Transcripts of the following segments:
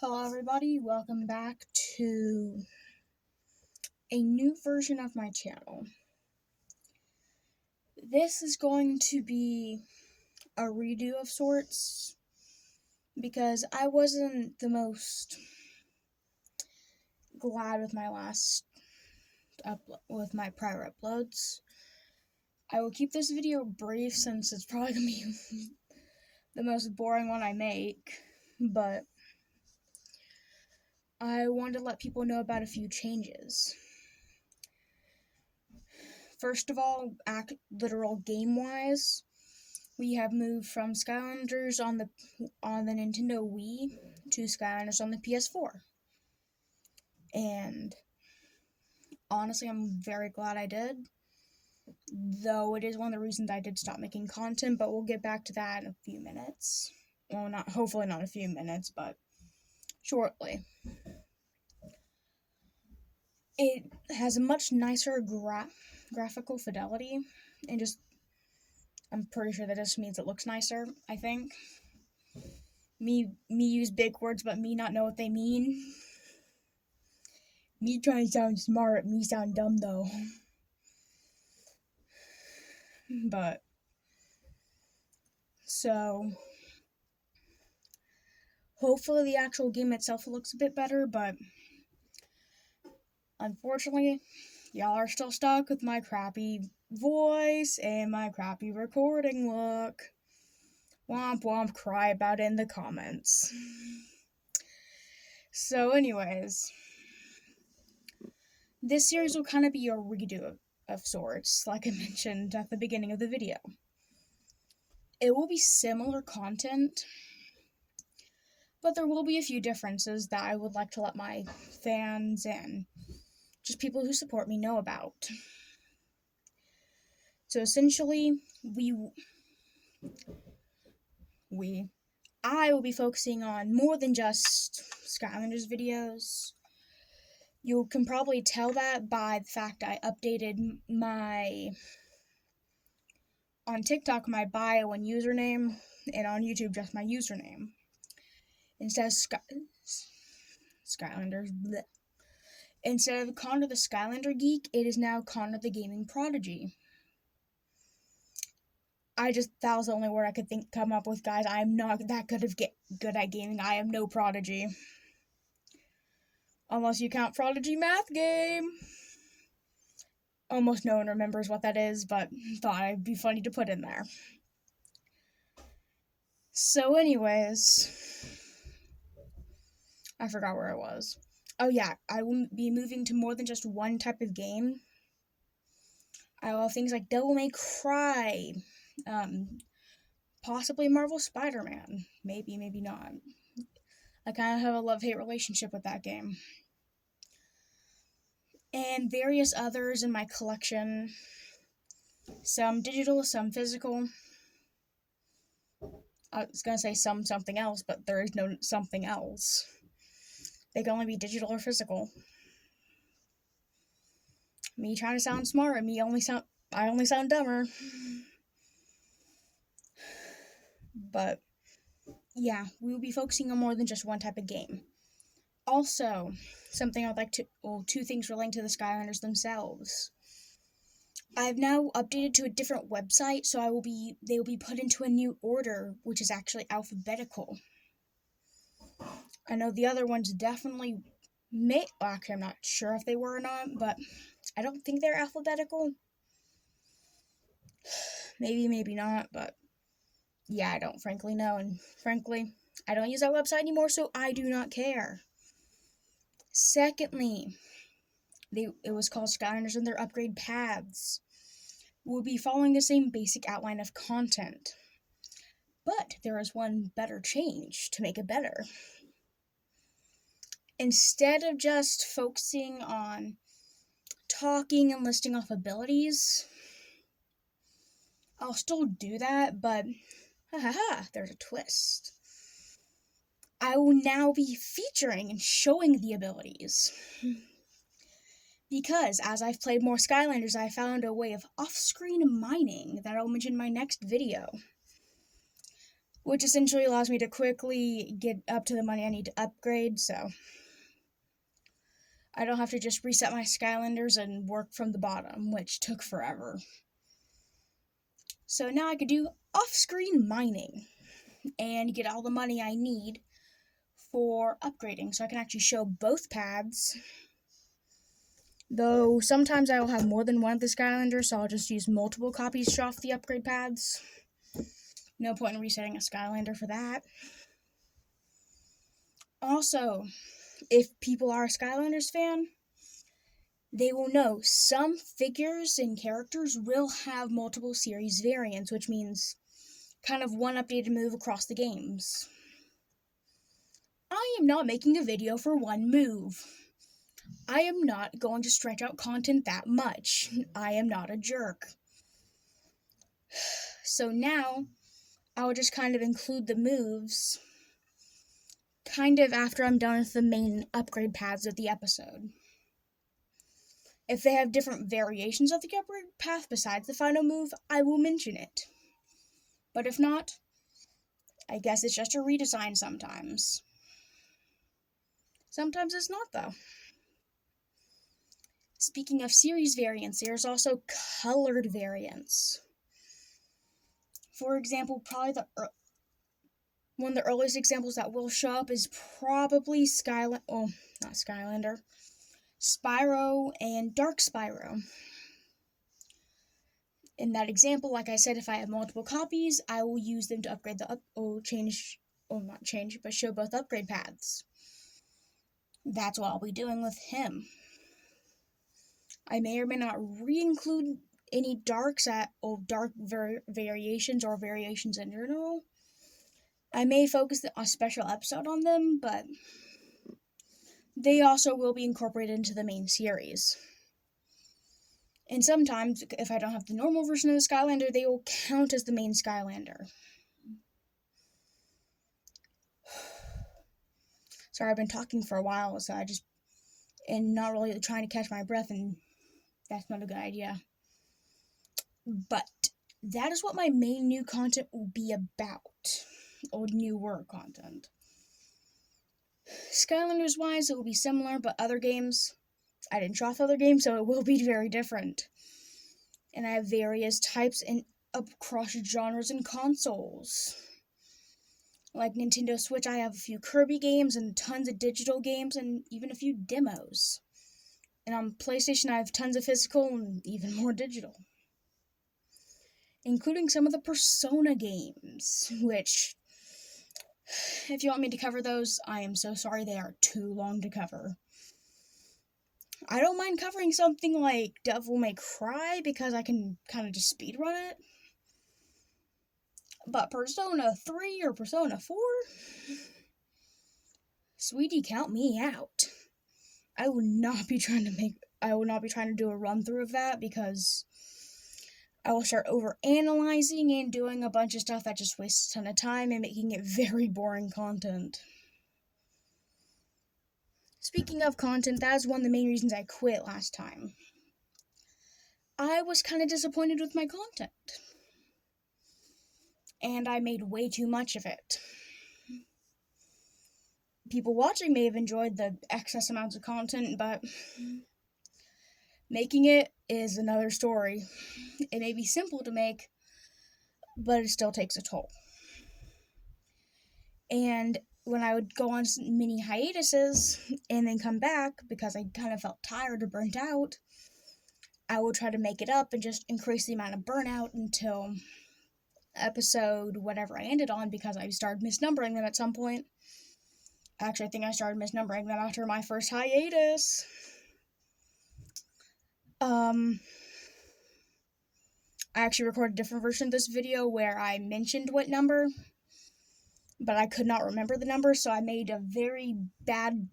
Hello everybody, welcome back to a new version of my channel. This is going to be a redo of sorts because I wasn't the most glad with my my prior uploads. I will keep this video brief since it's probably going to be the most boring one I make, but I wanted to let people know about a few changes. First of all, literal game-wise, we have moved from Skylanders on the Nintendo Wii to Skylanders on the PS4. And honestly, I'm very glad I did. Though it is one of the reasons I did stop making content, but we'll get back to that in a few minutes. Well, hopefully not a few minutes, but shortly. It has a much nicer graphical fidelity, and I'm pretty sure that just means it looks nicer, I think. Me use big words, but me not know what they mean. Me trying to sound smart, me sound dumb though. But, so, hopefully the actual game itself looks a bit better, but unfortunately, y'all are still stuck with my crappy voice and my crappy recording look. Womp womp, cry about it in the comments. So anyways, this series will kind of be a redo of sorts, like I mentioned at the beginning of the video. It will be similar content, but there will be a few differences that I would like to let my fans and just people who support me know about. So essentially, I will be focusing on more than just Skylanders videos. You can probably tell that by the fact I updated on TikTok my bio and username, and on YouTube just my username. Instead of Skylanders, bleh. Instead of Connor the Skylander Geek, it is now Connor the Gaming Prodigy. That was the only word I could come up with, guys. I am not that good at gaming. I am no prodigy. Unless you count Prodigy Math Game. Almost no one remembers what that is, but thought it'd be funny to put in there. So anyways, I forgot where I was. Oh yeah, I will be moving to more than just one type of game. I will have things like Devil May Cry, possibly Marvel Spider-Man, maybe not. I kind of have a love-hate relationship with that game. And various others in my collection, some digital, some physical. I was going to say something else, but there is no something else. They can only be digital or physical. Me trying to sound smart, and I only sound dumber. But, yeah, we will be focusing on more than just one type of game. Also, two things relating to the Skylanders themselves. I've now updated to a different website, so they will be put into a new order, which is actually alphabetical. I know the other ones definitely actually, I'm not sure if they were or not, but I don't think they're alphabetical. Maybe not, but yeah, I don't frankly know, and frankly, I don't use that website anymore, so I do not care. Secondly, it was called Skylanders and their upgrade paths. We'll be following the same basic outline of content, but there is one better change to make it better. Instead of just focusing on talking and listing off abilities, I'll still do that, but there's a twist. I will now be featuring and showing the abilities. Because as I've played more Skylanders, I found a way of off-screen mining that I'll mention in my next video. which essentially allows me to quickly get up to the money I need to upgrade, so I don't have to just reset my Skylanders and work from the bottom, which took forever. So now I could do off-screen mining and get all the money I need for upgrading, so I can actually show both paths. Though sometimes I will have more than one of the Skylanders, so I'll just use multiple copies to show off the upgrade paths. No point in resetting a Skylander for that. Also, if people are a Skylanders fan, they will know some figures and characters will have multiple series variants, which means kind of one updated move across the games. I am not making a video for one move. I am not going to stretch out content that much. I am not a jerk. So now, I will just kind of include the moves kind of after I'm done with the main upgrade paths of the episode. If they have different variations of the upgrade path besides the final move, I will mention it. But if not, I guess it's just a redesign sometimes. Sometimes it's not, though. Speaking of series variants, there's also colored variants. For example, probably one of the earliest examples that will show up is probably Spyro and Dark Spyro. In that example, like I said, if I have multiple copies, I will use them to upgrade show both upgrade paths. That's what I'll be doing with him. I may or may not re-include any dark variations or variations in general. I may focus a special episode on them, but they also will be incorporated into the main series. And sometimes, if I don't have the normal version of the Skylander, they will count as the main Skylander. Sorry, I've been talking for a while, so and not really trying to catch my breath, and that's not a good idea. But that is what my main new content will be about, or newer content. Skylanders wise, it will be similar, but other games, I didn't show off other games, so it will be very different. And I have various types and across genres and consoles. Like Nintendo Switch, I have a few Kirby games and tons of digital games and even a few demos. And on PlayStation, I have tons of physical and even more digital. Including some of the Persona games, which, if you want me to cover those, I am so sorry, they are too long to cover. I don't mind covering something like Devil May Cry because I can kind of just speedrun it. But Persona 3 or Persona 4? Sweetie, count me out. I will not be trying to do a run through of that because I will start over-analyzing and doing a bunch of stuff that just wastes a ton of time and making it very boring content. Speaking of content, that is one of the main reasons I quit last time. I was kind of disappointed with my content. And I made way too much of it. People watching may have enjoyed the excess amounts of content, but making it is another story. It may be simple to make, but it still takes a toll. And when I would go on mini hiatuses and then come back because I kind of felt tired or burnt out, I would try to make it up and just increase the amount of burnout until episode whatever I ended on, because I started misnumbering them at some point. Actually, I think I started misnumbering them after my first hiatus. I actually recorded a different version of this video where I mentioned what number, but I could not remember the number, so I made a very bad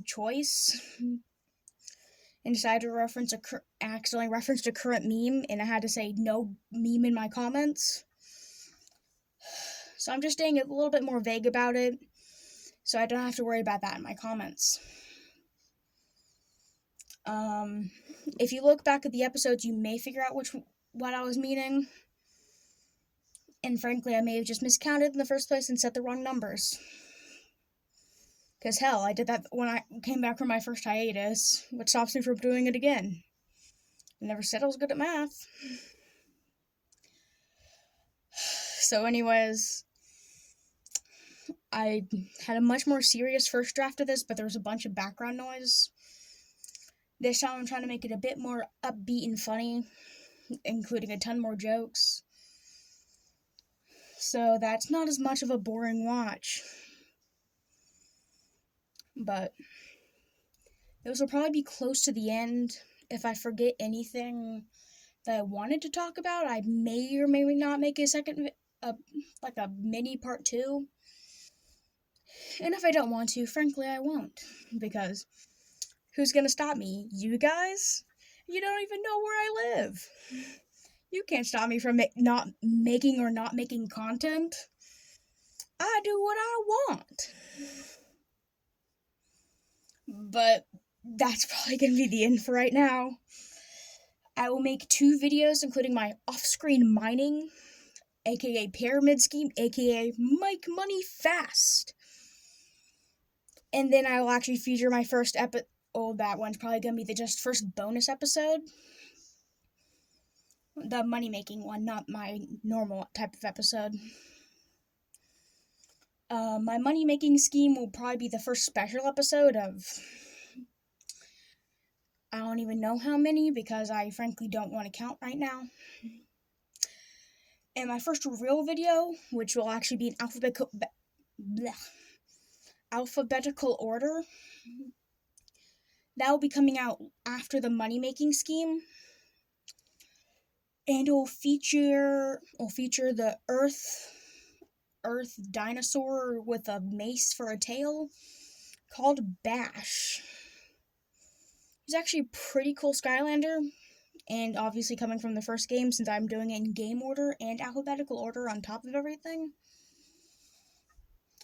choice and decided to accidentally reference a current meme, and I had to say no meme in my comments. So I'm just staying a little bit more vague about it, so I don't have to worry about that in my comments. If you look back at the episodes, you may figure out what I was meaning. And frankly, I may have just miscounted in the first place and set the wrong numbers. Because hell, I did that when I came back from my first hiatus. What stops me from doing it again? I never said I was good at math. So anyways, I had a much more serious first draft of this, but there was a bunch of background noise. This time I'm trying to make it a bit more upbeat and funny, including a ton more jokes. So that's not as much of a boring watch. But this will probably be close to the end. If I forget anything that I wanted to talk about, I may or may not make a second, like a mini part 2. And if I don't want to, frankly, I won't. Because who's gonna stop me? You guys? You don't even know where I live. You can't stop me from not making or not making content. I do what I want. But that's probably gonna be the end for right now. I will make 2 videos, including my off-screen mining, aka pyramid scheme, aka make money fast. And then I will actually feature my first episode. Oh, that one's probably gonna be the just first bonus episode. The money-making one, not my normal type of episode. My money-making scheme will probably be the first special episode of... I don't even know how many, because I frankly don't want to count right now. And my first real video, which will actually be in alphabetical order, that will be coming out after the money-making scheme. And it will feature the Earth dinosaur with a mace for a tail called Bash. He's actually a pretty cool Skylander, and obviously coming from the first game, since I'm doing it in game order and alphabetical order on top of everything.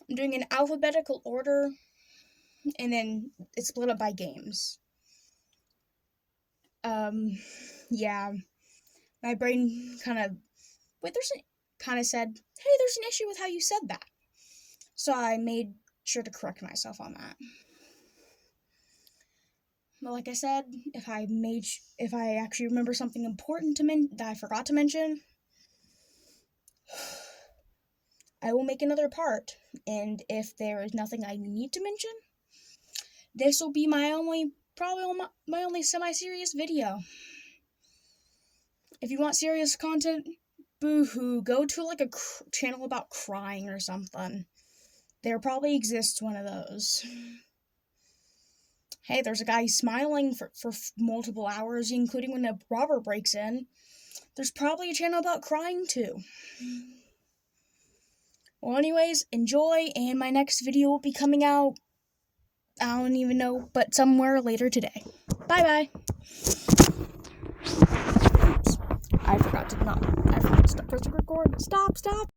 I'm doing an alphabetical order, and then it's split up by games. Yeah. My brain kind of said, hey, there's an issue with how you said that. So I made sure to correct myself on that. But like I said, if I actually remember something important that I forgot to mention, I will make another part. And if there is nothing I need to mention, this will be my only semi-serious video. If you want serious content, boo-hoo, go to like a channel about crying or something. There probably exists one of those. Hey, there's a guy smiling for multiple hours, including when a robber breaks in. There's probably a channel about crying too. Well, anyways, enjoy, and my next video will be coming out, I don't even know, but somewhere later today. Bye-bye. I forgot to press record. Stop.